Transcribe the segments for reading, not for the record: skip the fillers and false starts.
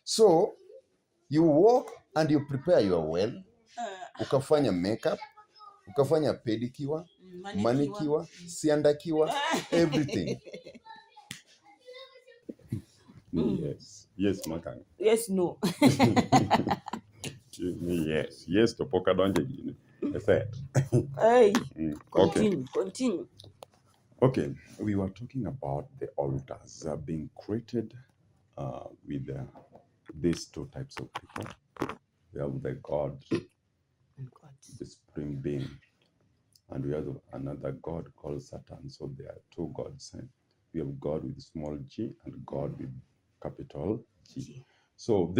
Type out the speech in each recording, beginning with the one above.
So you walk and you prepare your well, ukafanya makeup, ukafanya pedicure, manicure, siandakiwa, everything. Yes, Makang. Yes, no. Yes, to poka donje gini. I said. Hey, Okay. continue. Okay, we were talking about the altars being created with these two types of people. We have the God, the supreme being, and we have another God called Satan. So there are two gods. We have God with small g and God with capital G. So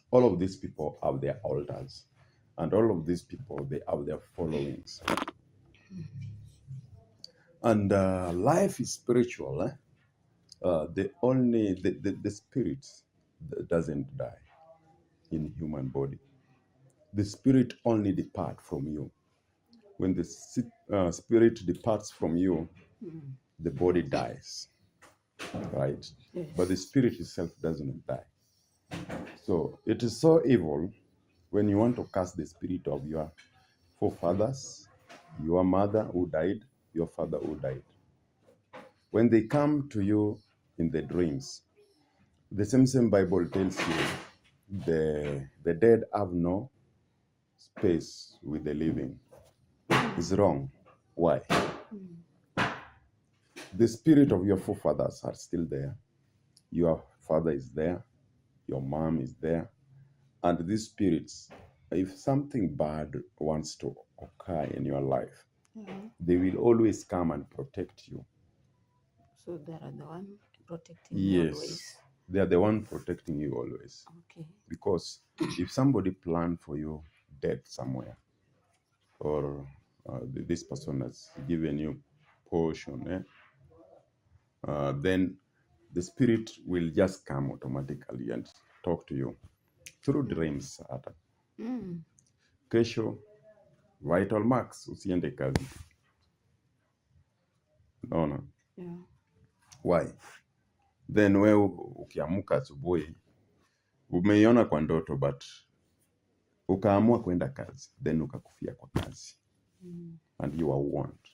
all of these people have their altars, and all of these people, they have their followings. And life is spiritual. The spirit doesn't die in human body. The spirit only depart from you. When the spirit departs from you, the body dies, right? Yes. But the spirit itself doesn't die. So it is so evil when you want to cast the spirit of your forefathers, your mother who died, your father who died. When they come to you in the dreams, the same Bible tells you the dead have no space with the living. It's wrong. Why? The spirit of your forefathers are still there. Your father is there. Your mom is there. And these spirits, if something bad wants to occur in your life, they will always come and protect you. So they are the one protecting you always. Yes, they are the one protecting you always. Okay. Because if somebody planned for you death somewhere, or this person has given you portion, then the spirit will just come automatically and talk to you through dreams. Kesho, vital marks, usiende kazi. No. Yeah. Why? Then wewe ukiamuka asubuhi umeiona kwa ndoto, but ukaamua kwenda kazi, then ukakufia kwa kazi. And you are warned.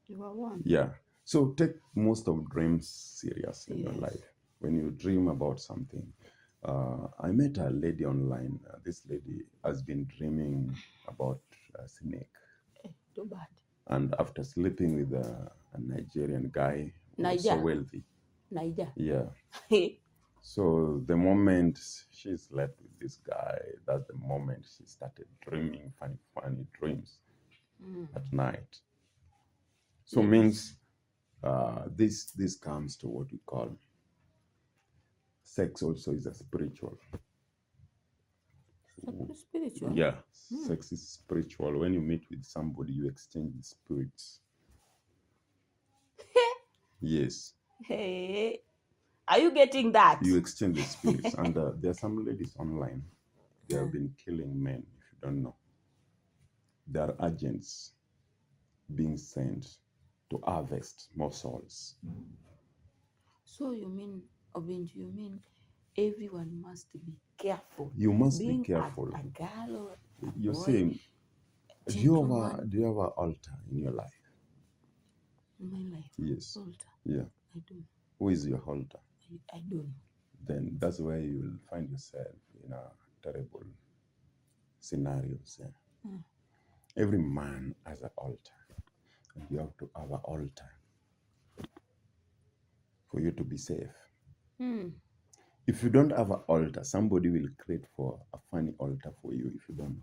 You are warned. Yeah. So take most of dreams serious in your life. When you dream about something. I met a lady online. This lady has been dreaming about a snake. Too bad. And after sleeping with a Nigerian guy who was so wealthy. Niger. Yeah. So the moment she slept with this guy, that's the moment she started dreaming funny dreams at night. So means this comes to what we call sex also is a spiritual. Spiritual? Yeah, sex is spiritual. When you meet with somebody, you exchange the spirits. Yes. Hey, are you getting that? You exchange the spirits. And there are some ladies online. They have been killing men, if you don't know. They are agents being sent to harvest more souls. So you mean everyone must be careful? You must be careful. A girl or You're boy, saying, do you have an altar in your life? In my life? Yes. Altar? Yeah. I don't. Who is your altar? I don't. Then that's where you will find yourself in a terrible scenarios. Yeah. Every man has an altar. And you have to have an altar for you to be safe. If you don't have an altar, somebody will create for a funny altar for you if you don't.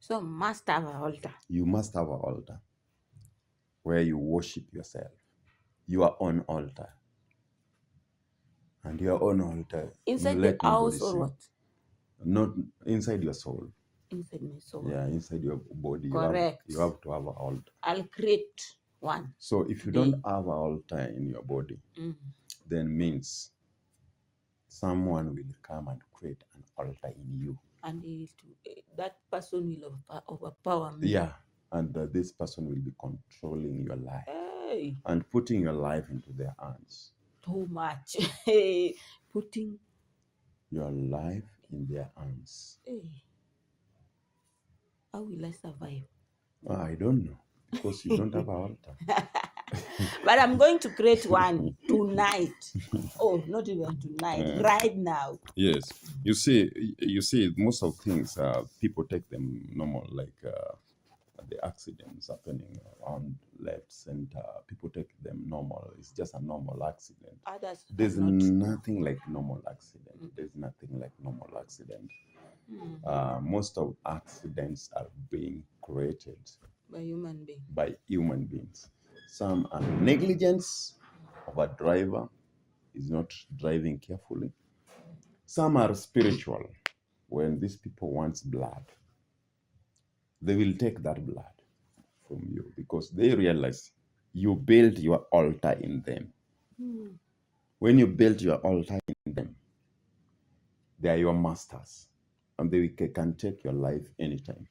So must have an altar. You must have an altar where you worship yourself. Your own altar. And your own altar. Inside the house or what? Not inside your soul. Inside my soul. Yeah, inside your body. Correct. You have to have an altar. I'll create one. So if you don't have an altar in your body, then means someone will come and create an altar in you. And that person will overpower me. Yeah, and this person will be controlling your life. Hey. And putting your life into their hands. Too much. Putting your life in their hands. Hey, how will I survive? I don't know, because you don't have an altar. But I'm going to create one tonight. Oh, not even tonight, right now. Yes, you see, most of things people take them normal, like the accidents happening around left, center. People take them normal. It's just a normal accident. Others There's are not. nothing like normal accident. There's nothing like normal accident. Most of accidents are being created by human beings. Some are negligence of a driver is not driving carefully. Some are spiritual. When these people want blood, they will take that blood from you because they realize you built your altar in them. When you built your altar in them, they are your masters and they can take your life anytime.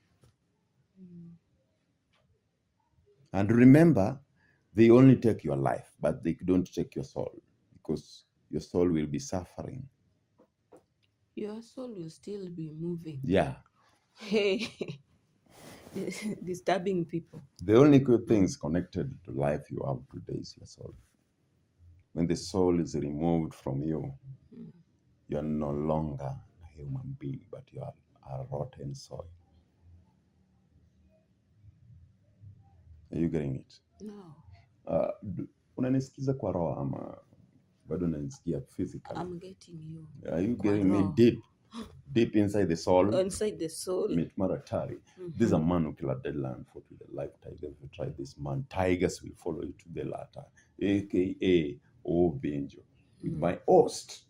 And remember, they only take your life, but they don't take your soul because your soul will be suffering. Your soul will still be moving. Yeah. Hey, disturbing people. The only good things connected to life you have today is your soul. When the soul is removed from you, you are no longer a human being, but you are a rotten soul. Are you getting it? No. Unanisikiza kwa roho ama bado unanisikia physically? I'm getting you. Are you getting me deep inside the soul? Inside the soul. Meet Maratari. This is a man who killed a dead lion for to the life tiger. If you try this man, tigers will follow you to the latter, aka Benjo. With my host,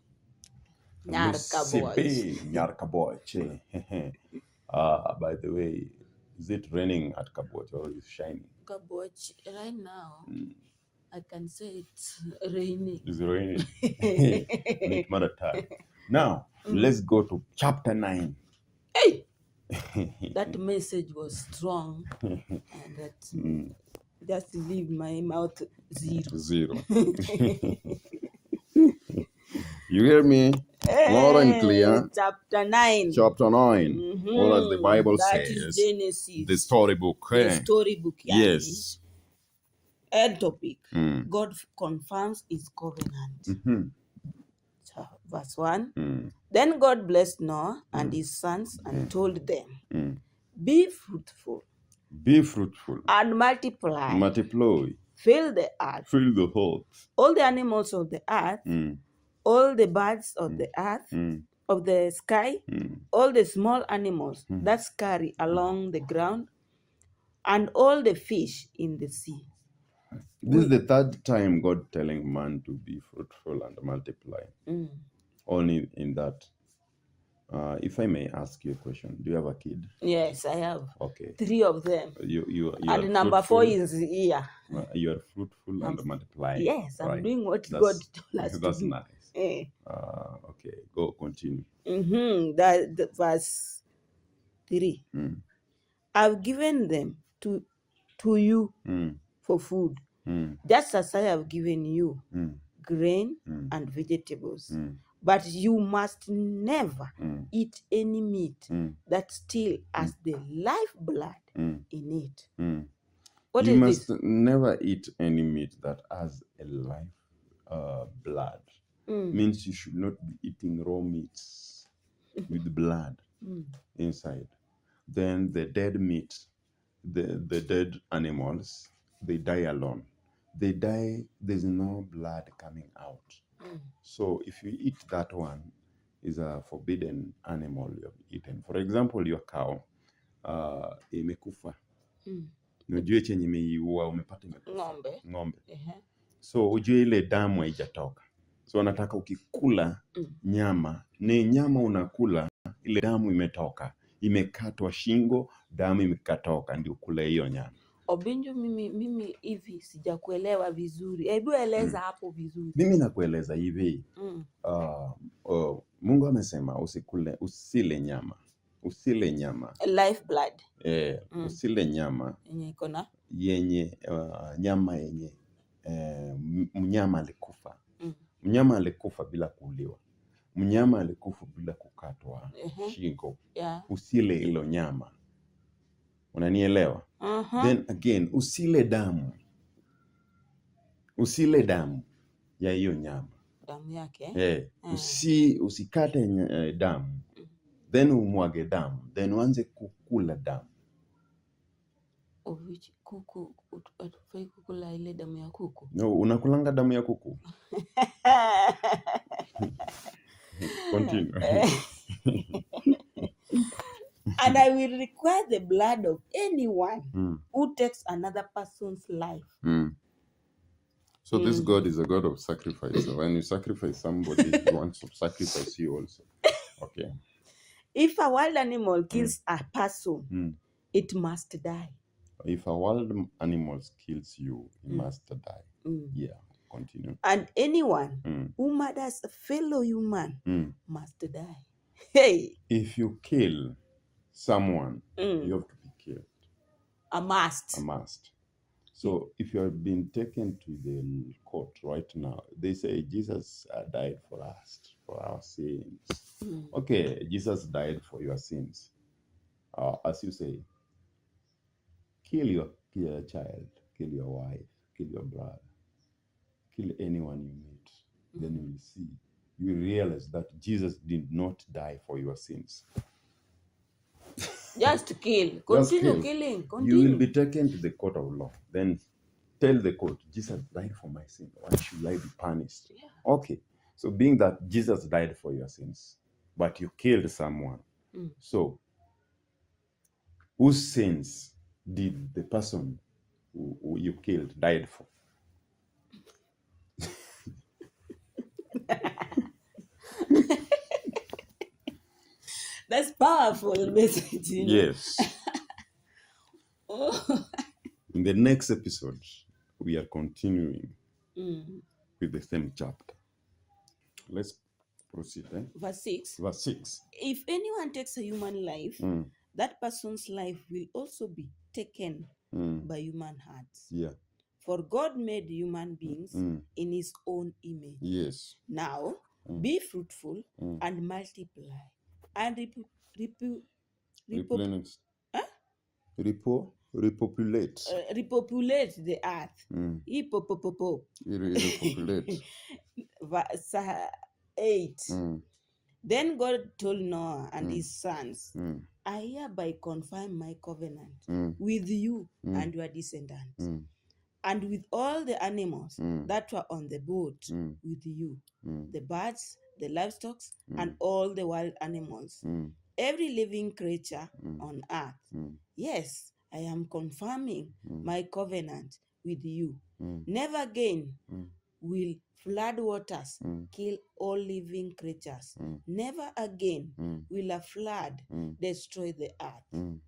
Nyarka boy. Che. By the way, is it raining at Kaboch or is it shining? Kaboch, right now, I can say it's raining. It's raining. Meet Maratari. Now, let's go to chapter 9. Hey! That message was strong. And that just leave my mouth zero. You hear me? Loud and clear. Chapter 9. Chapter 9. Or as the Bible that says, is Genesis. the storybook. The storybook. Yes. End topic. God confirms his covenant. So, verse 1. Then God blessed Noah and his sons and told them, be fruitful. Be fruitful. And multiply. Fill the earth. Fill the earth. All the animals of the earth. All the birds of the earth. Of the sky. All the small animals that scurry along the ground. And all the fish in the sea. This is the third time God telling man to be fruitful and multiply. Only in that. If I may ask you a question, do you have a kid? Yes, I have. Okay. 3 of them. You and number 4 is here. You are fruitful and multiplying. Yes, I'm right. doing what God told us to do. That's nice. Okay, go continue. That verse 3. I've given them to you for food, just as I have given you grain and vegetables. But you must never eat any meat that still has the lifeblood in it. What you is must this? never eat any meat that has a life blood. Means you should not be eating raw meats with blood inside. Then the dead meat, the dead animals, they die alone. They die, there's no blood coming out. So if you eat that one, is a forbidden animal you have eaten. For example, your cow imekufa. Unajua chenye imeiua umepata imekufa. Ng'ombe. So ujue ile damu haijatoka. So nataka ukikula nyama, ni nyama unakula ile damu imetoka. Imekatwa shingo, damu imekatoka ndio kula hiyo nyama. Obinjo, mimi hivi sijakuelewa vizuri. Hebu eleza hapo vizuri. Mimi nakueleza hivi. Mungu amesema usile nyama. Usile nyama. Life blood. Usile nyama. Yenye nyama yenye mnyama alikufa. Mnyama alikufa bila kuuliwa. mnyama alikufa bila kukatwa Uh-huh. shingo, Yeah. usile hilo nyama. Unanielewa? Uh-huh. Then again, usile damu ya hiyo nyama. Damu yake. Usikate damu, then umwage damu, then uanze kukula damu. Kuku, atufai kukula ile damu ya kuku. No, unakulanga damu ya kuku? Continue. And I will require the blood of anyone who takes another person's life. So this God is a God of sacrifice. So when you sacrifice somebody, he wants to sacrifice you also. Okay. If a wild animal kills a person, it must die. If a wild animal kills you, it must die. Yeah, continue. And anyone who murders a fellow human must die. Hey! If you kill someone, you have to be killed. A must. So if you have been taken to the court right now, they say Jesus died for us, for our sins. Okay, Jesus died for your sins. As you say, kill your child, kill your wife, kill your brother, kill anyone you meet. Then you will see, you will realize that Jesus did not die for your sins. Just kill. Continue killing. Continue. You will be taken to the court of law. Then tell the court, Jesus died for my sin. Why should I be punished? Yeah. Okay. So being that Jesus died for your sins, but you killed someone. So whose sins did the person who you killed died for? That's powerful message. Yes. In the next episode, we are continuing with the same chapter. Let's proceed. Verse 6. Verse 6. If anyone takes a human life, that person's life will also be taken by human hands. Yeah. For God made human beings in his own image. Yes. Now, be fruitful and multiply and repopulate. Repopulate the earth. Repopulate. Verse 8. Then God told Noah and his sons, I hereby confirm my covenant with you and your descendants, and with all the animals that were on the boat with you, the birds, the livestock, and all the wild animals, every living creature on earth. Yes, I am confirming my covenant with you. Never again will flood waters kill all living creatures. Never again will a flood destroy the earth.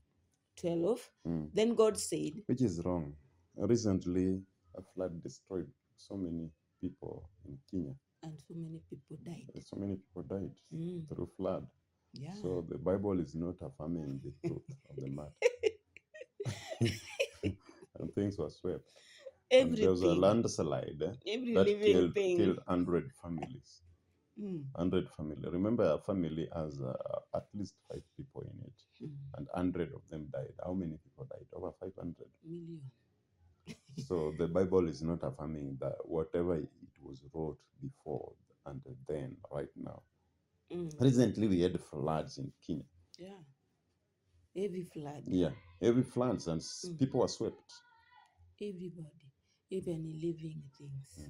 12. Then God said, which is wrong. Recently, a flood destroyed so many people in Kenya. And so many people died. So many people died through flood. Yeah. So the Bible is not affirming the truth of the matter. And things were swept. And there was a landslide that killed 100 families. 100 family. Remember, a family has at least 5 people in it, and 100 of them died. How many people died? Over 500 million. So the Bible is not affirming that whatever it was wrote before and then, right now. Recently, we had floods in Kenya. Yeah, heavy flood. Yeah, heavy floods, and people were swept. Everybody, even living things.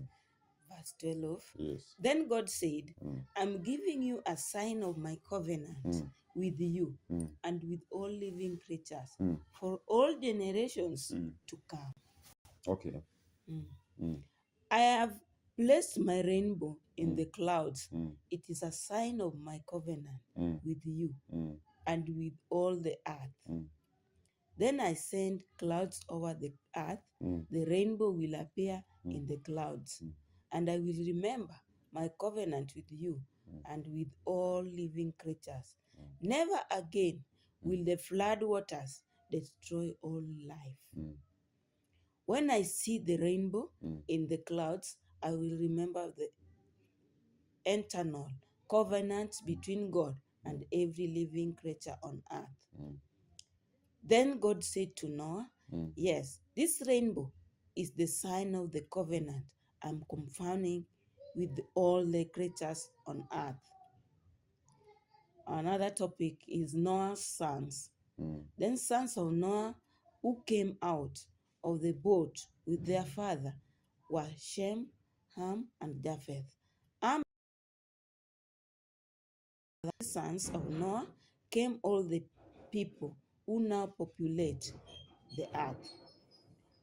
Verse 12. Yes. Then God said, I'm giving you a sign of my covenant with you and with all living creatures for all generations to come. Okay. I have placed my rainbow in the clouds. It is a sign of my covenant with you and with all the earth. Then I send clouds over the earth. The rainbow will appear in the clouds. And I will remember my covenant with you and with all living creatures. Never again will the flood waters destroy all life. When I see the rainbow in the clouds, I will remember the eternal covenant between God and every living creature on earth. Then God said to Noah, yes, this rainbow is the sign of the covenant I'm confounding with all the creatures on earth. Another topic is Noah's sons. Then sons of Noah who came out of the boat with their father were Shem, Ham, and Japheth. Am the sons of Noah came all the people who now populate the earth.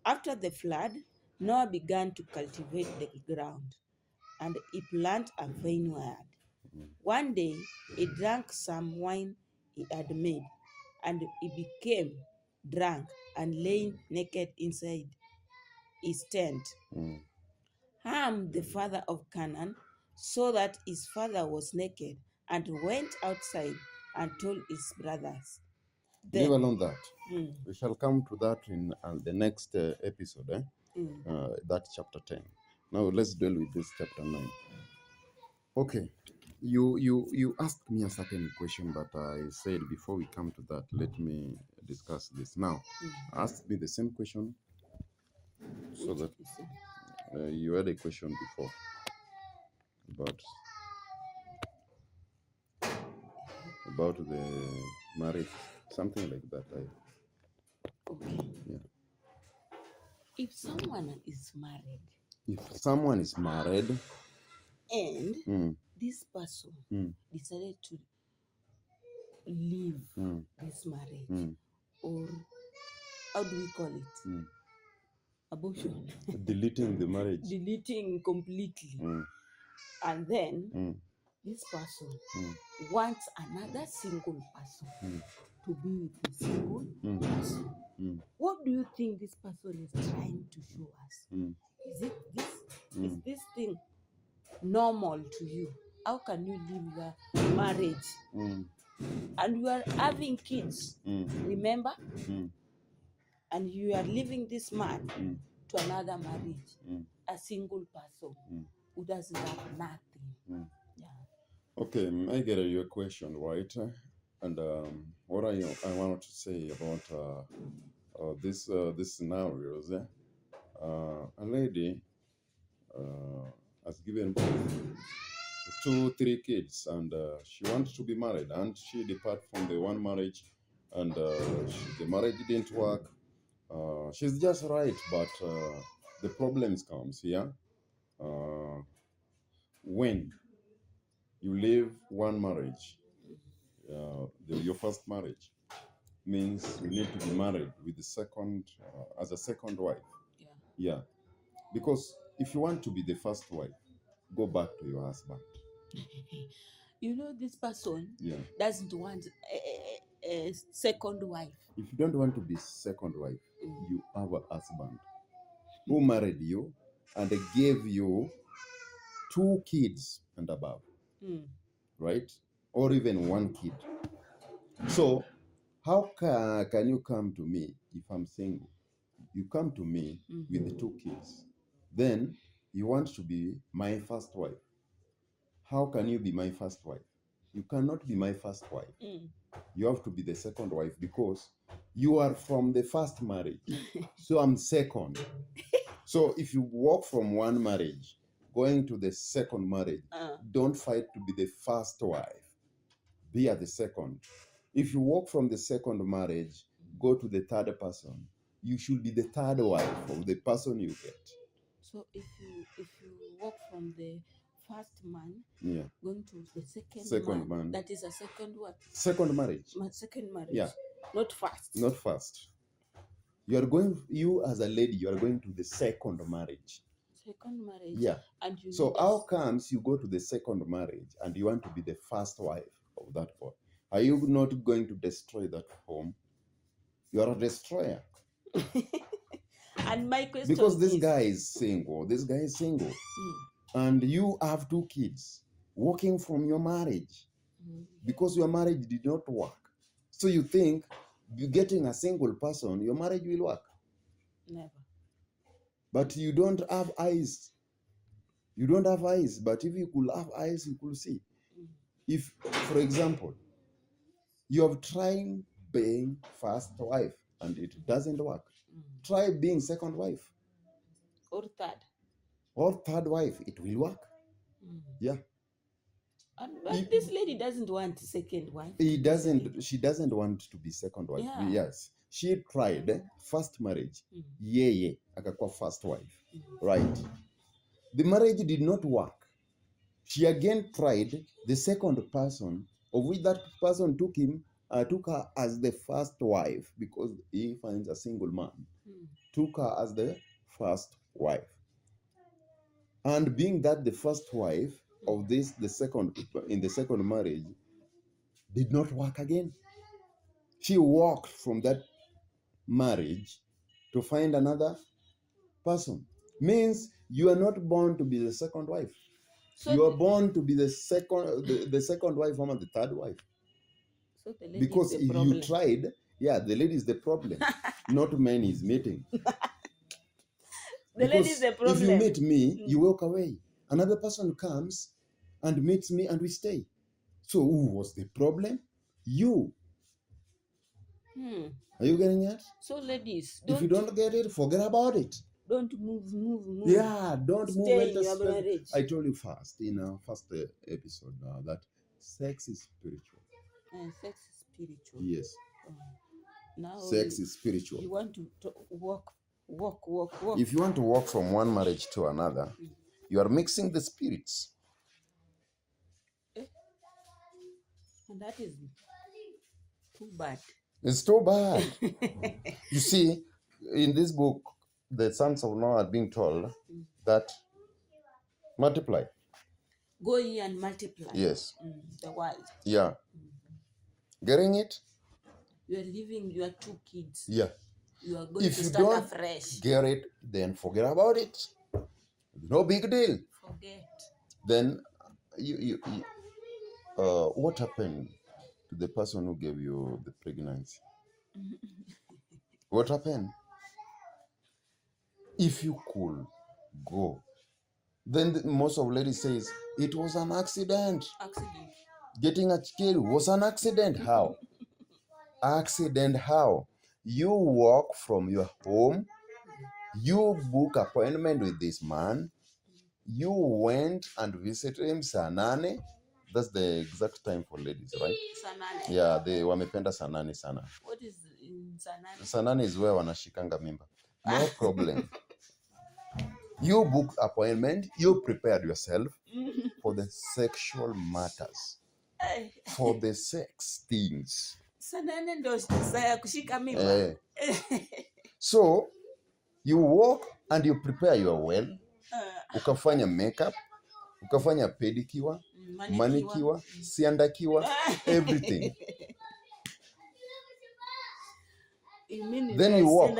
After the flood, Noah began to cultivate the ground, and he planted a vineyard. One day, he drank some wine he had made, and he became drunk and lay naked inside his tent. Ham, the father of Canaan, saw that his father was naked and went outside and told his brothers. Leave alone that. We shall come to that in the next episode, that chapter 10. Now let's deal with this chapter 9. Okay, you asked me a certain question, but I said before we come to that, let me discuss this now. Ask me the same question, so that you had a question before about the marriage, something like that. Okay. Yeah. If someone is married and this person decided to leave this marriage, or how do we call it? Abortion. Deleting the marriage. Deleting completely. And then this person wants another single person to be with the single person. What do you think this person is trying to show us? Is this thing normal to you? How can you leave the marriage? And you are having kids, remember? And you are leaving this man to another marriage, a single person who doesn't have nothing. Yeah. Okay, I get your question, right? And what I wanted to say about this scenarios, a lady has given birth to 3 kids, and she wants to be married, and she depart from the one marriage, and the marriage didn't work. She's just right, but the problems comes here when you leave one marriage. Your first marriage means you need to be married with the second, as a second wife. Yeah, because if you want to be the first wife, go back to your husband. You know, this person doesn't want a second wife. If you don't want to be second wife, you have a husband who married you and gave you 2 kids and above, right? Or even 1 kid. So how can you come to me if I'm single? You come to me with the 2 kids. Then you want to be my first wife. How can you be my first wife? You cannot be my first wife. You have to be the second wife because you are from the first marriage. So I'm second. So if you walk from one marriage going to the second marriage, don't fight to be the first wife. Be at the second. If you walk from the second marriage, go to the third person, you should be the third wife of the person you get. So if you walk from the first man going to the second man, that is a second what? Second marriage. Second marriage. Yeah. Not first. Not first. You as a lady, you are going to the second marriage. Second marriage. Yeah. And you so how comes you go to the second marriage and you want to be the first wife of that boy? Are you not going to destroy that home? You are a destroyer. And my question because this guy is single. And you have 2 kids walking from your marriage because your marriage did not work. So you think you getting a single person, your marriage will work. Never. But you don't have eyes. You don't have eyes. But if you could have eyes, you could see. If, for example, you have tried being first wife and it doesn't work, try being second wife Or third. or third wife. It will work. Yeah. But this lady doesn't want second wife. She doesn't want to be second wife. Yeah. Yes. She tried first marriage. Yeah. Akakuwa first wife. Right. The marriage did not work. She again tried the second person, of which that person took her as the first wife because he finds a single man. Took her as the first wife. And being that the first wife of in the second marriage did not work again. She walked from that marriage to find another person. Means you are not born to be the second wife. So you are born to be the second wife or the third wife. So the lady Because is the if problem. you tried, the lady is the problem. Not men is meeting. The lady is the problem. If you meet me, you walk away. Another person comes and meets me and we stay. So who was the problem? You. Are you getting it? So ladies, if you don't get it, forget about it. Don't move. Yeah, don't Stay move. in your marriage. I told you first in our first episode that sex is spiritual. Sex is spiritual. Yes. Now sex is spiritual. You want to walk. If you want to walk from one marriage to another, you are mixing the spirits. And that is too bad. It's too bad. You see, in this book, the sons of Noah are being told that multiply. Go ye and multiply. Yes. The world. Yeah. Getting it? You are leaving your 2 kids. Yeah. You are going if to you start don't afresh. Get it, then forget about it. No big deal. Forget. Then what happened to the person who gave you the pregnancy? What happened? If you could go, then most of ladies says it was an accident. Getting a kid was an accident. How? Accident how? You walk from your home, you book appointment with this man, you went and visited him saa 8. That's the exact time for ladies, right? Saa 8. Yeah, they wamependa saa 8 sana. What is in saa 8? Saa 8 is where wanashikanga mimba. No problem. You booked appointment, you prepared yourself for the sexual matters, for the sex things. Saa 8 ndo saa ya kushika mimba. So you walk and you prepare your well. Ukafanya makeup, ukafanya pedicure, manicure, siandakiwa, everything. Then you walk.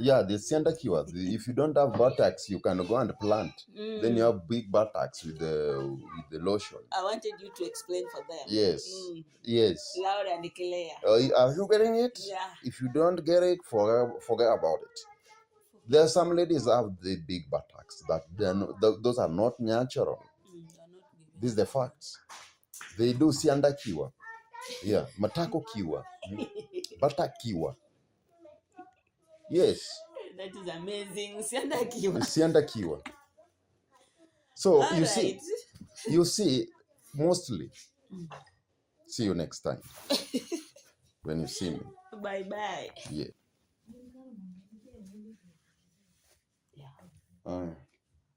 Yeah, the siandakiwa. If you don't have buttocks, you can go and plant. Then you have big buttocks with the lotion. I wanted you to explain for them. Yes. Yes. Loud and clear. Are you getting it? Yeah. If you don't get it, forget about it. There are some ladies that have the big buttocks that those are not natural. These are the facts. They do siandakiwa. Yeah, matako kiwa. Batakiwa. Yes. That is amazing. Siandakiwa. Siandakiwa. So all right. You see, mostly. See you next time. When you see me. Bye. Yeah.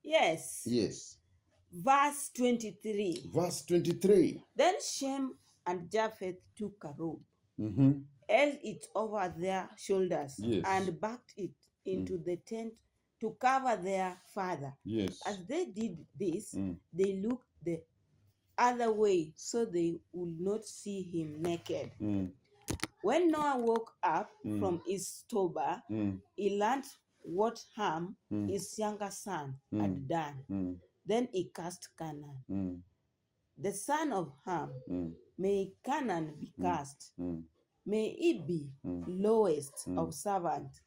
Yes. Verse 23. Then Shem and Japheth took a rope, held it over their shoulders, and backed it into the tent to cover their father. Yes. As they did this, they looked the other way so they would not see him naked. When Noah woke up from his stupor, he learned what Ham, his younger son, had done. Then he cursed Canaan. The son of Ham, may Canaan be cursed. May he be lowest of servants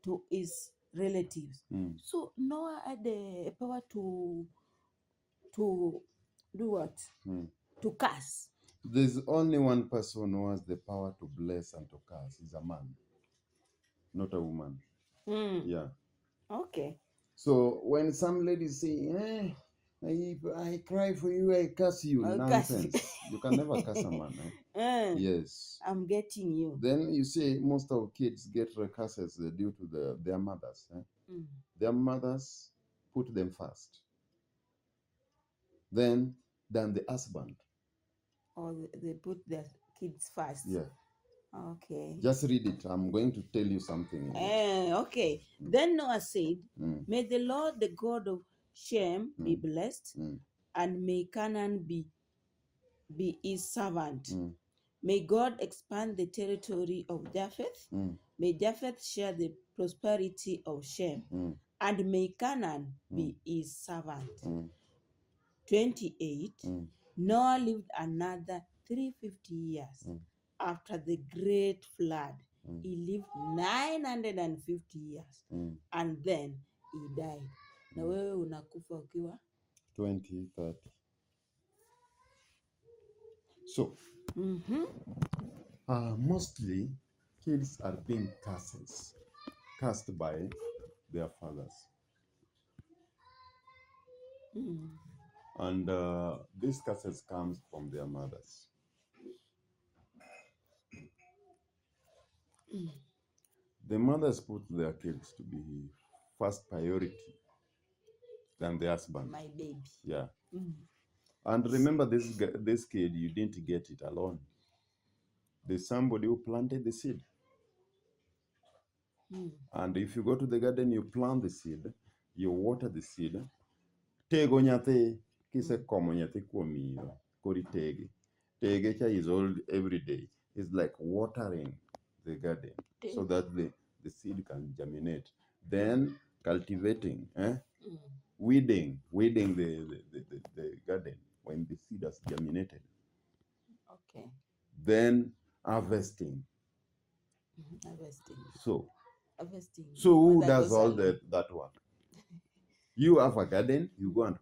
to his relatives. So Noah had the power to do what? To curse. There's only one person who has the power to bless and to curse. Is a man, not a woman. Yeah. Okay. So when some ladies say, I cry for you, I curse you, I'll curse you. nonsense. You can never curse a man. Yes. I'm getting you. Then you see most of kids get curses due to their mothers. Their mothers put them first. Then the husband. Or they put their kids first. Yeah. Okay. Just read it. I'm going to tell you something. Okay. Then Noah said, May the Lord, the God of Shem, be blessed, and may Canaan be his servant. May God expand the territory of Japheth. May Japheth share the prosperity of Shem, and may Canaan be his servant. 28. Noah lived another 350 years. After the great flood, he lived 950 years, and then he died. Na wewe unakufa ukiwa 2030. So, mostly kids are being cursed by their fathers. And these curses comes from their mothers. The mothers put their kids to be first priority than the husband. my baby. Yeah. And remember, this kid, you didn't get it alone. There's somebody who planted the seed. And if you go to the garden, you plant the seed, you water the seed. Tego nyate kise komo nyate kuomiyo kori tege. Tege cha is all every day. It's like watering the garden so that the seed can germinate. Then cultivating, weeding the garden when the seed has germinated. Okay. Then harvesting. Harvesting. So Harvesting. So who does all that work? You have a garden, you go and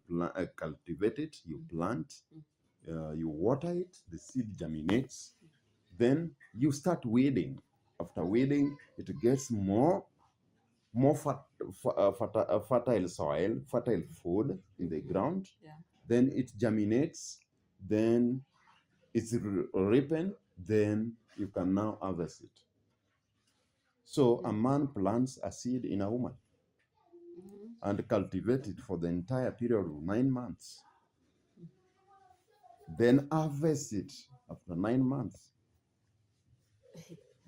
cultivate it, you plant, you water it, the seed germinates, then you start weeding. After weeding, it gets more fertile soil, fertile food in the ground. Yeah. Then it germinates, then it's ripened, then you can now harvest it. So a man plants a seed in a woman and cultivate it for the entire period of 9 months. Then harvest it after 9 months.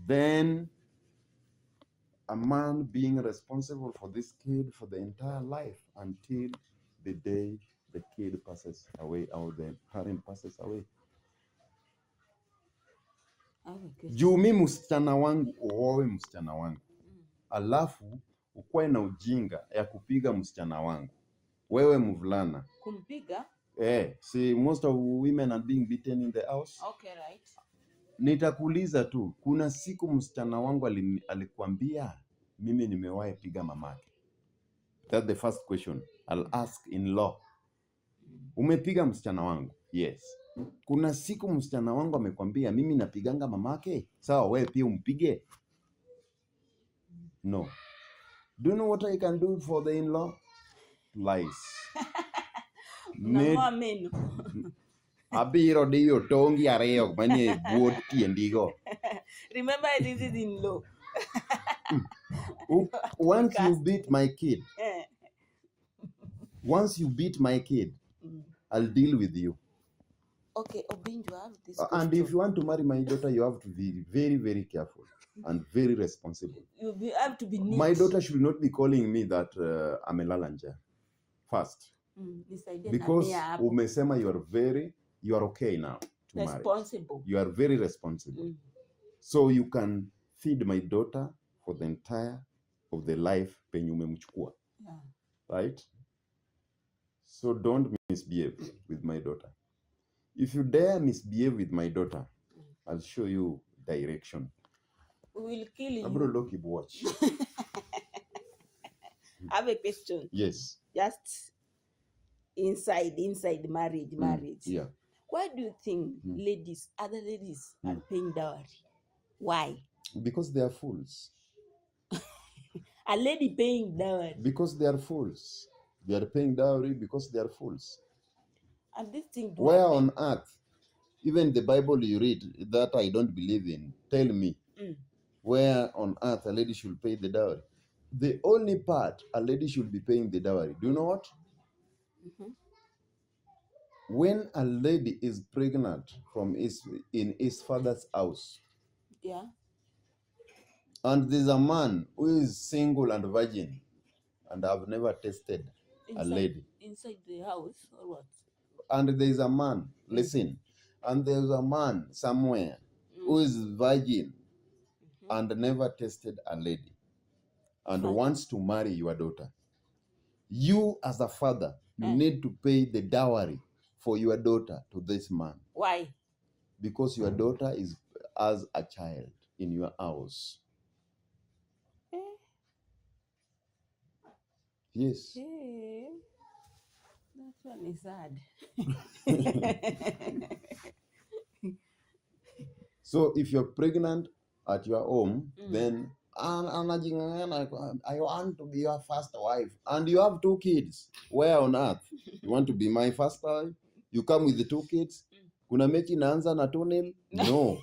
Then a man being responsible for this kid for the entire life until the day the kid passes away or the parent passes away. Juu mi msichana wangu uowe msichana wangu, alafu ukuwe na ujinga ya kupiga msichana wangu. Wewe mvulana. Kumpiga? See, most of women are being beaten in the house. Okay, right. Nitakuuliza tu, kuna siku msichana wangu alikuambia mimi nimewahi piga mamake? That's the first question I'll ask in law. Umepiga msichana wangu? Yes. Kuna siku msichana wangu amekwambia mimi napiganga mamake? Sawa, wewe pia umpige? No. Do you know what I can do for the in-law? Lies. Meno. Abiro diyo tongi ariyo manie buot tiendigo. Remember, this is in law. Once you beat my kid, I'll deal with you. Okay, Obinjo, I have this And question. if you want to marry my daughter, you have to be very, very careful and very responsible. You have to be neat. My daughter should not be calling me that I'm a lalanja first. Because umesema you are okay now to responsible. marry. You are very responsible. So you can feed my daughter for the entire of the life penye umemchukua. Yeah. Right? So don't misbehave with my daughter. If you dare misbehave with my daughter, I'll show you direction. We will kill you. Abro Loki watch. I have a question. Yes. Just inside marriage. Yeah. Why do you think other ladies are paying dowry? Why? Because they are fools. A lady paying dowry. Because they are fools. They are paying dowry because they are fools. And this thing do Where happen. on earth, even the Bible you read that I don't believe in, tell me where on earth a lady should pay the dowry. The only part a lady should be paying the dowry, do you know what? When a lady is pregnant in his father's house, Yeah. and there's a man who is single and virgin, and I've never tested a lady. Inside the house or what? And there's a man, listen, and there's a man somewhere who is virgin and never tested a lady and wants to marry your daughter. You as a father, you need to pay the dowry for your daughter to this man. Why? Because your daughter is as a child in your house. Yes. That one is sad. So if you're pregnant at your home, then I want to be your first wife. And you have 2 kids. Where on earth? You want to be my first wife? You come with the 2 kids? Kuna mechi inaanza na 2-0? No.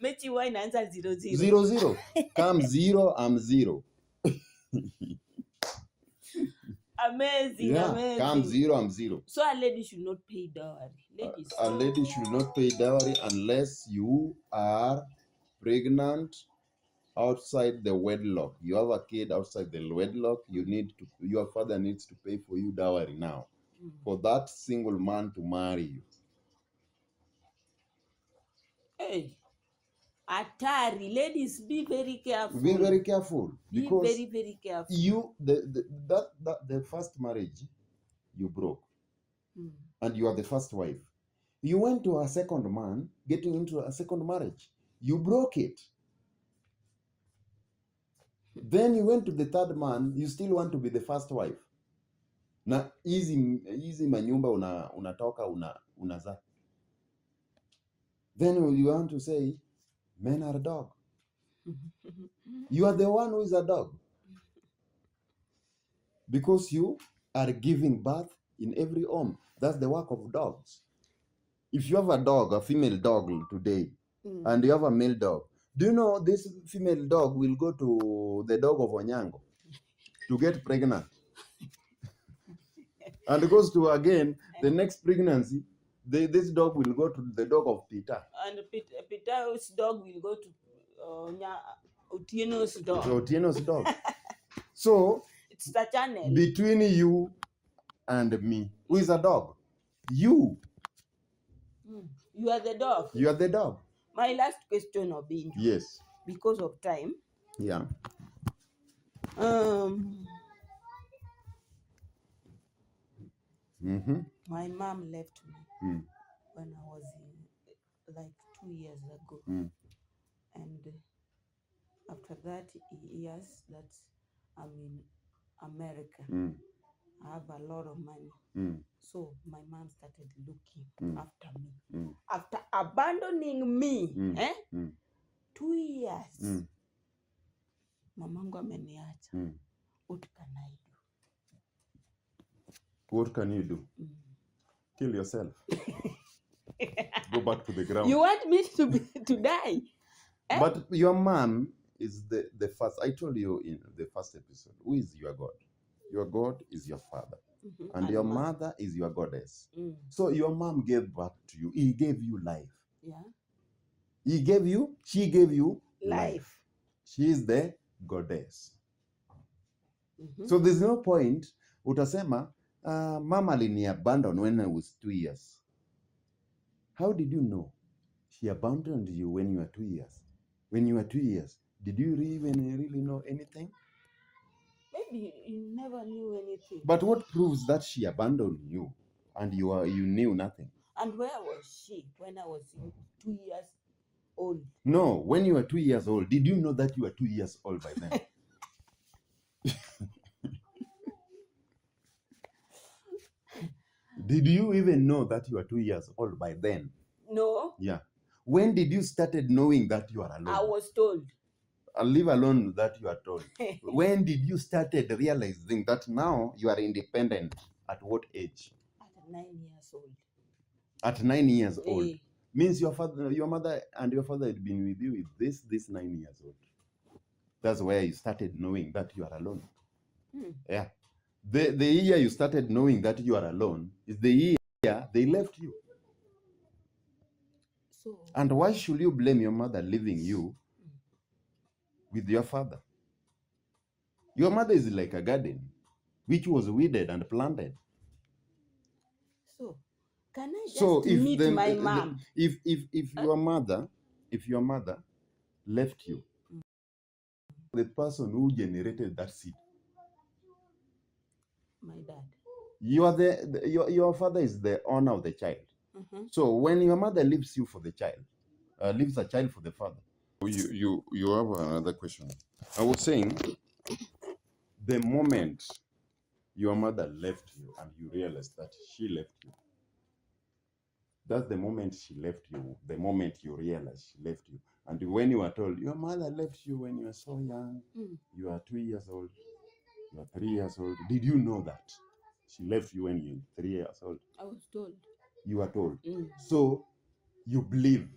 Mechi why inaanza 0-0? 0-0. Come 0, I'm 0. Amazing, Yeah, amazing. come 0, I'm 0. So a lady should not pay dowry. A lady should not pay dowry unless you are pregnant outside the wedlock. You have a kid outside the wedlock, your father needs to pay for you dowry now. For that single man to marry you. Hey, ALTARS, ladies, be very careful. Be very careful. Because be very, very careful. The first marriage you broke, and you are the first wife. You went to a second man, getting into a second marriage. You broke it. Then you went to the third man, you still want to be the first wife. Na easy manyumba unatoka unaza. Then you want to say, men are a dog. You are the one who is a dog. Because you are giving birth in every home. That's the work of dogs. If you have a dog, a female dog today, and you have a male dog, do you know this female dog will go to the dog of Onyango to get pregnant? And it goes to, again, the next pregnancy, this dog will go to the dog of Peter. And Peter's dog will go to Otieno's dog. Otieno's dog. So, it's the channel. Between you and me, who is a dog? You. You are the dog. You are the dog. My last question, Obin. Yes. Because of time. Yeah. My mom left me when I was like 2 years ago. And after that years that I'm in America, I have a lot of money. So my mom started looking after me. After abandoning me, 2 years, mamangu ameniacha. What can I do? What can you do? Kill yourself. Go back to the ground. You want me to die? But your mom is the first. I told you in the first episode, who is your God? Your God is your father. And your mother is your goddess. So your mom gave birth to you. He gave you life. Yeah. She gave you life. She is the goddess. So there's no point, utasema, mama alini abandoned when I was 2 years. How did you know? She abandoned you when you were 2 years. When you were 2 years, did you really know anything? Maybe you never knew anything. But what proves that she abandoned you and you knew nothing? And where was she when I was 2 years old? No, when you were 2 years old, did you know that you were 2 years old by then? Did you even know that you are 2 years old by then? No, Yeah. When did you started knowing that you are alone? I was told. Leave alone that you are told. When did you started realizing that now you are independent? At what age? At 9 years old. At 9 years old. Eh, Means your mother and your father had been with you with this 9 years old. That's where you started knowing that you are alone. Yeah. The year you started knowing that you are alone is the year they left you. So, And why should you blame your mother leaving you with your father? Your mother is like a garden which was weeded and planted. so can I just So if meet my mom? if your mother left you, the person who generated that seed, My dad. you are your father is the owner of the child. So when your mother leaves you for the child, leaves a child for the father. You have another question. I was saying, the moment your mother left you and you realized that she left you, that's the moment she left you, the moment you realize she left you. And when you are told, your mother left you when you were so young, you are 2 years old, you are 3 years old. Did you know that she left you when you were 3 years old? I was told. You were told. So you believe.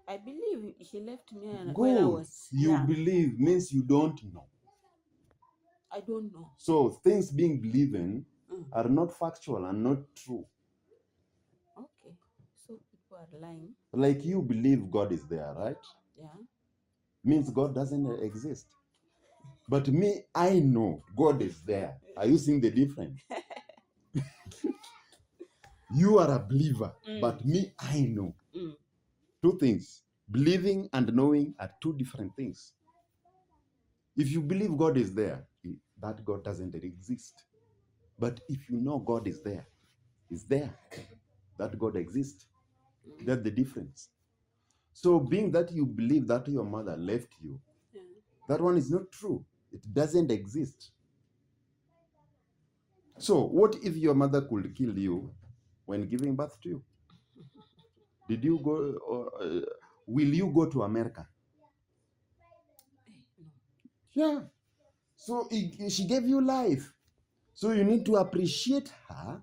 I believe she left me when I Good. was You young. believe means you don't know. I don't know. So things being believed in are not factual and not true. Okay. So people are lying. Like you believe God is there, right? Yeah. Means God doesn't exist. But me, I know God is there. Are you seeing the difference? You are a believer, but me, I know. Two things. Believing and knowing are two different things. If you believe God is there, that God doesn't exist. But if you know God is there, that God exists. That's the difference. So being that you believe that your mother left you, that one is not true. It doesn't exist. So what if your mother could kill you when giving birth to you? Did you go, will you go to America? Yeah. So she gave you life. So you need to appreciate her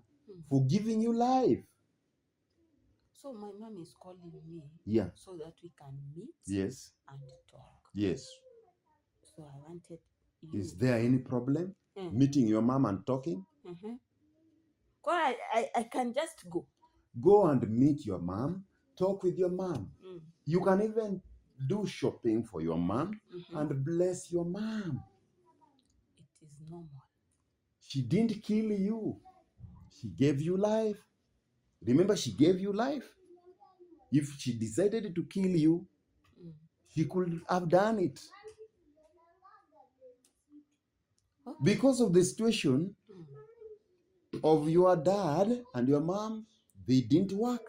for giving you life. So my mom is calling me. Yeah. So that we can meet. Yes. And talk. Yes. So I wanted you. Is there any problem meeting your mom and talking? I can just go. Go and meet your mom. Talk with your mom. You can even do shopping for your mom and bless your mom. It is normal. She didn't kill you. She gave you life. Remember, she gave you life. If she decided to kill you, she could have done it. Okay. Because of the situation of your dad and your mom, they didn't work.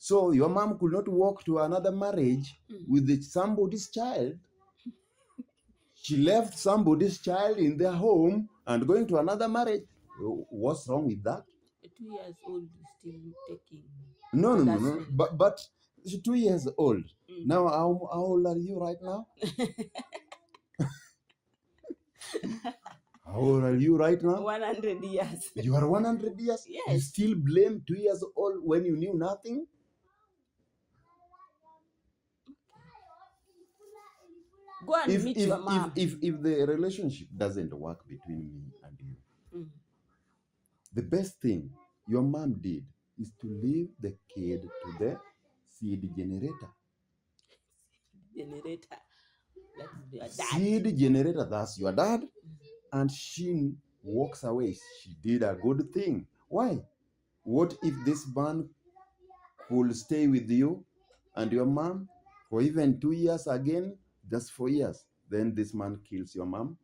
So your mom could not walk to another marriage with somebody's child. She left somebody's child in their home and going to another marriage. What's wrong with that? A 2 years old is still taking. No. But she's 2 years old. Now, how old are you right now? How old are you right now? 100 years. You are 100 years? Yes. You still blame 2 years old when you knew nothing? Go and meet your mom. If the relationship doesn't work between me and you, the best thing your mom did is to leave the kid to the seed generator. Generator. That's your dad. Seed generator, that's your dad. And she walks away. She did a good thing. Why? What if this man could stay with you and your mom for even 2 years again, just 4 years? Then this man kills your mom.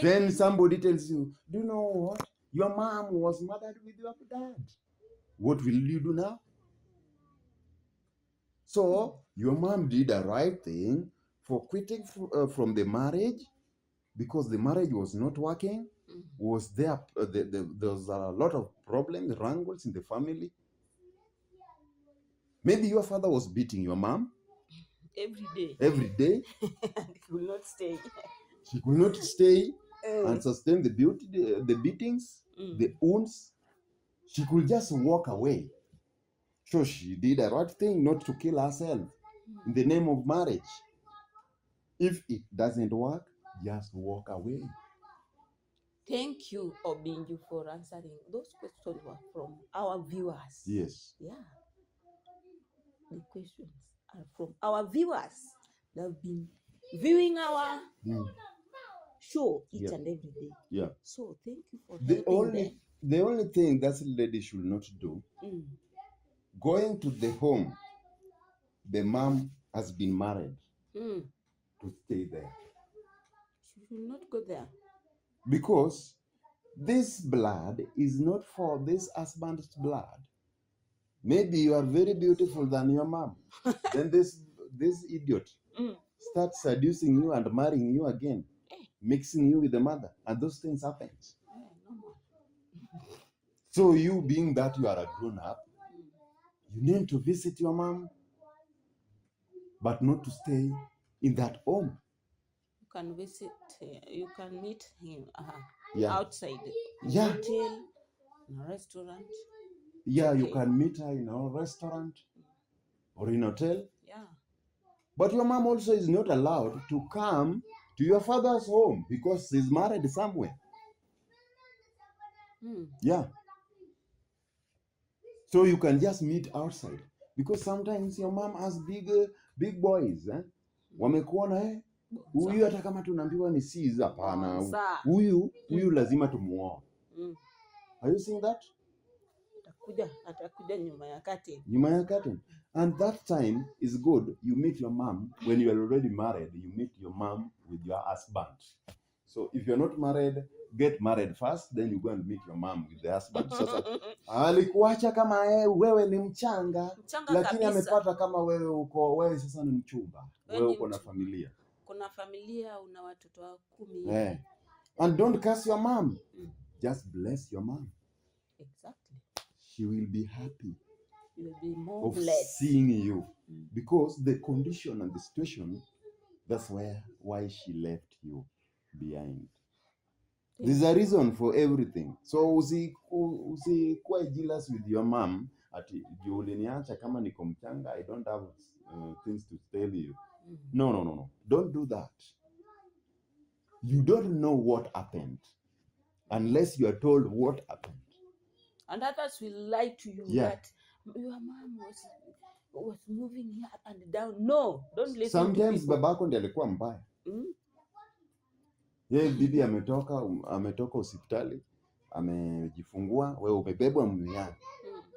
Then somebody tells you, do you know what? Your mom was murdered with your dad. What will you do now? So your mom did the right thing for quitting from the marriage, because the marriage was not working, was there, there was a lot of problems, wrangles in the family. Maybe your father was beating your mom every day. And he will not stay. She could not stay and sustain the beatings, the wounds. She could just walk away. So she did the right thing not to kill herself in the name of marriage. If it doesn't work, just walk away. Thank you, Obinju, for answering. Those questions were from our viewers. Yes. Yeah. The questions are from our viewers. They have been viewing our show each and every day. Yeah. So thank you for helping them. The only thing that lady should not do, going to the home the mom has been married, to stay there. She should not go there. Because this blood is not for this husband's blood. Maybe you are very beautiful than your mom. Then this idiot starts seducing you and marrying you again, mixing you with the mother, and those things happen. So you, being that you are a grown-up, you need to visit your mom, but not to stay in that home. You can visit, you can meet him outside, in a hotel, in a restaurant. Yeah, okay. You can meet her in a restaurant or in a hotel. Yeah. But your mom also is not allowed to come to your father's home because she's married somewhere. Yeah. So you can just meet outside. Because sometimes your mom has big boys. Wamekuona huyu hata kama tunaambiwa ni sis, hapana. Huyu lazima tumuoe. Are you seeing that? Atakuja nyuma ya curtain. Nyuma ya curtain. And that time is good. You meet your mom when you are already married. You meet your mom with your husband. So if you're not married, get married first, then you go and meet your mom with the husband. Sasa alikuacha kama wewe ni mchanga lakini amepata kama wewe sasa ni mchumba. Wewe uko na familia. Kuna familia, una watoto 10. And don't curse your mom. Just bless your mom. Exactly. She will be happy. You will be more of blessed. Seeing you. Because the condition and the situation, that's why she left you behind. There's a reason for everything. So usikuwa jealous with your mom ati uliniacha kama niko mchanga, I don't have things to tell you. No. Don't do that. You don't know what happened unless you are told what happened. And others will lie to you that your mom was moving here up and down. No, don't listen. Sometimes babako ndiye alikuwa mbaya. Yeye bibi ametoka hospitali, amejifungua, wewe umebebwa mmiani.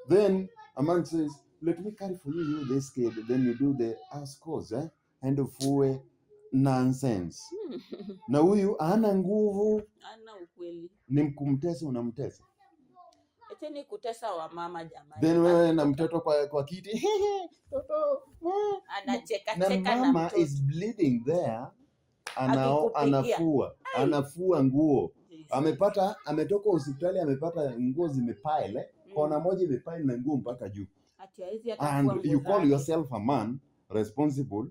Then a man says, let me carry for you this kid. Then you do the house chores, and ufue nonsense. Na huyu hana nguvu. Hana ukweli. Ni kumtesa, unamtesa. Eteni kutesa wa mama jamani. Then wewe na mtoto kwa kiti. Toto. Anacheka na mama mtoto. Is bleeding there. Anafua nguo. Ametoka hospitali, amepata nguo zimepile, kona moja imepile na nguo mpaka juu. And you call yourself a man responsible.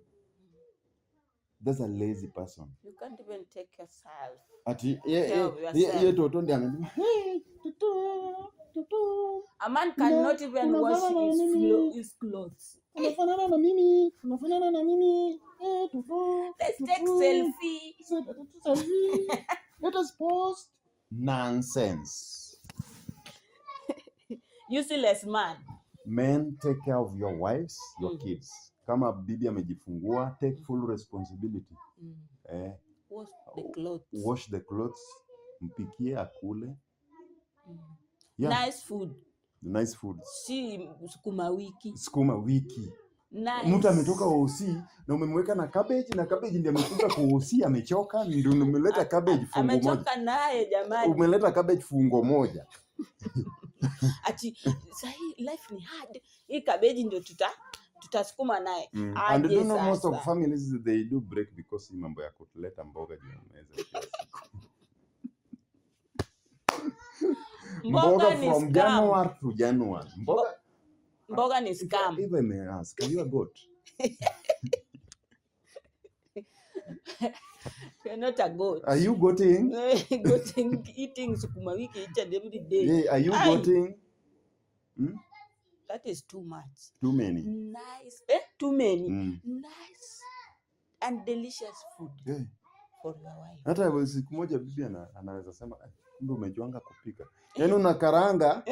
That's a lazy person. You can't even take yourself. Ati ye toto ndiye amesema, hey, toto. A man cannot even wash his clothes. Unafanana na mimi. Let's take selfie. Let us post. Nonsense. Useless man. Men, take care of your wives, your kids. Kama bibi amejifungua, take full responsibility. Wash the clothes. Mpikie, akule. Yeah. Nice food. Si sukuma wiki. Nice. Mtu ametoka OC na umemweka na cabbage ndiye amekuja kwa OC, amechoka, ndio umeleta cabbage fungo moja. Amechoka naye jamani. Umeleta cabbage fungo moja. Ati sahi life ni hard. Hii cabbage ndio tutasukuma naye. And you know most of families they do break because mambo ya kuleta mboga juu ya meza. Mboga ni from scam. January to January. Mboga ni scam. If I may ask, are you a goat? You're not a goat. Are you goating? Goating, eating sukuma wiki each and every day. Yeah, are you goating? That is too much. Too many. Nice. Too many. Nice and delicious food for your wife. Hata siku moja bibi anaweza sema kumbe umejuanga kupika. Yaani unakaranga.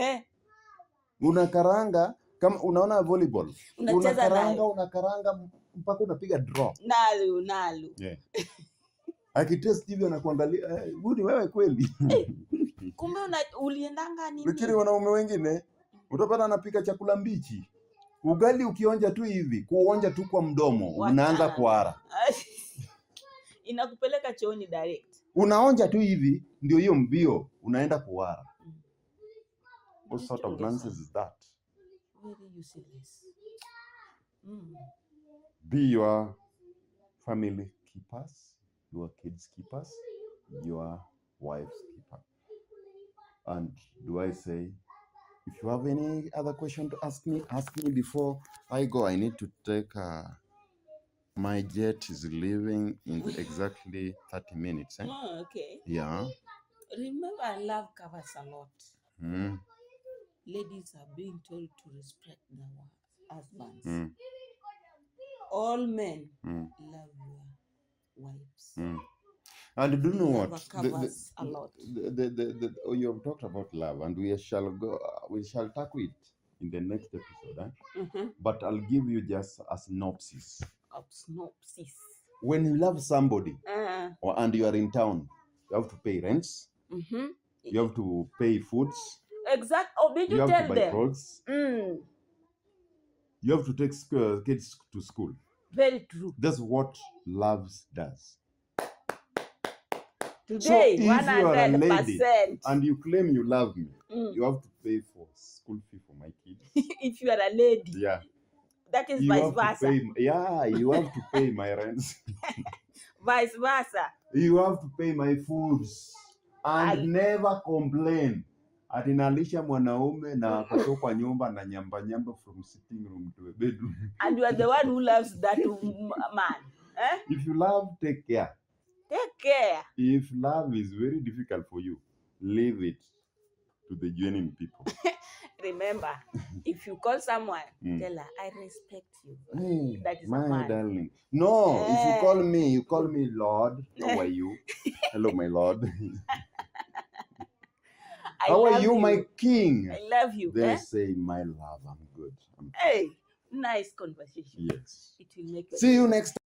Unakaranga kama unaona volleyball. Unakaranga mpaka unapiga draw. Nalu. Yeah. Akitest hivyo anakuangalia, "Budi wewe kweli." Kumbe uliendanga nini? Lakini wanaume wengine utapata anapika chakula mbichi. Ugali ukionja tu hivi, kuonja tu kwa mdomo, unaanza kuhara. Inakupeleka chooni direct. Unaonja tu hivi, ndio hiyo mbio, unaenda kuhara. What sort of nonsense is that? Very useless. Be your family keepers, your kids keepers, your wife's keeper. And do I say, if you have any other question to ask me before I go. I need to take my jet is leaving in exactly 30 minutes. Oh, okay. Yeah. Remember, love covers a lot. Ladies are being told to respect their husbands. All men love your wives. And do you know what? Covers a lot. You have talked about love, and we shall tackle it in the next episode. But I'll give you just a synopsis. When you love somebody, and you are in town, you have to pay rents. You have to pay foods. Exactly. Oh, did you have tell to buy them? Clothes. You have to take kids to school. Very true. That's what love does. Today, so if 100%. you are a lady and you claim you love me, you have to pay for school fee for my kids. If you are a lady, that is vice versa. You have to pay my rents. Vice versa. You have to pay my foods and never complain. Atinalisha mwanaume na akatoka nyumba na nyamba from sitting room to a bedroom. And you are the one who loves that man. If you love, take care. Take care. If love is very difficult for you, leave it to the genuine people. Remember, if you call someone, tell her, I respect you. Hey, that is my darling. No, if you call me Lord. How are you? Hello, my Lord. How are you, my king? I love you. They say, my love, I'm good. Hey, nice conversation. Yes. It will make See you next time.